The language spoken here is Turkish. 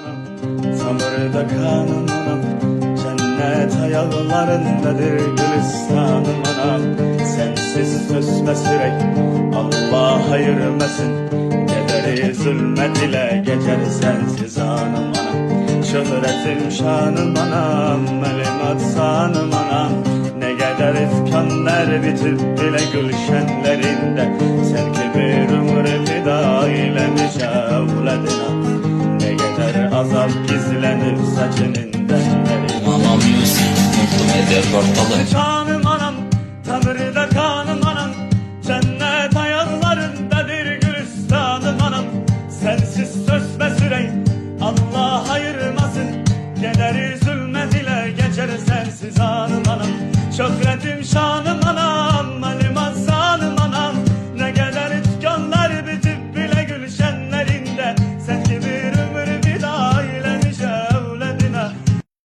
anam, samırda kanım anam, cennet ayaklarındadır gülistanım anam. Sensiz sözme sürek Allah ayırmasın, kederi zulmet ile geçer sensiz anım anam. Şöhretim şanım anam, elim atsanım anam, ne kadar ifkanlar bitip bile gülşenlerinde, sen ki bir ömür fida eylemiş evledina, ne kadar azap gizlenip saçının denlerinde. Anam Yusuf, mutlu eder ortalığı. Canım anam, tamirde kanım anam, cennet ayaklarındadır gülistanım anam. Sensiz sözme sürey Allah ayırmasın, kederi zulmet ile geçer sensiz anım anam. Şöhretim şanım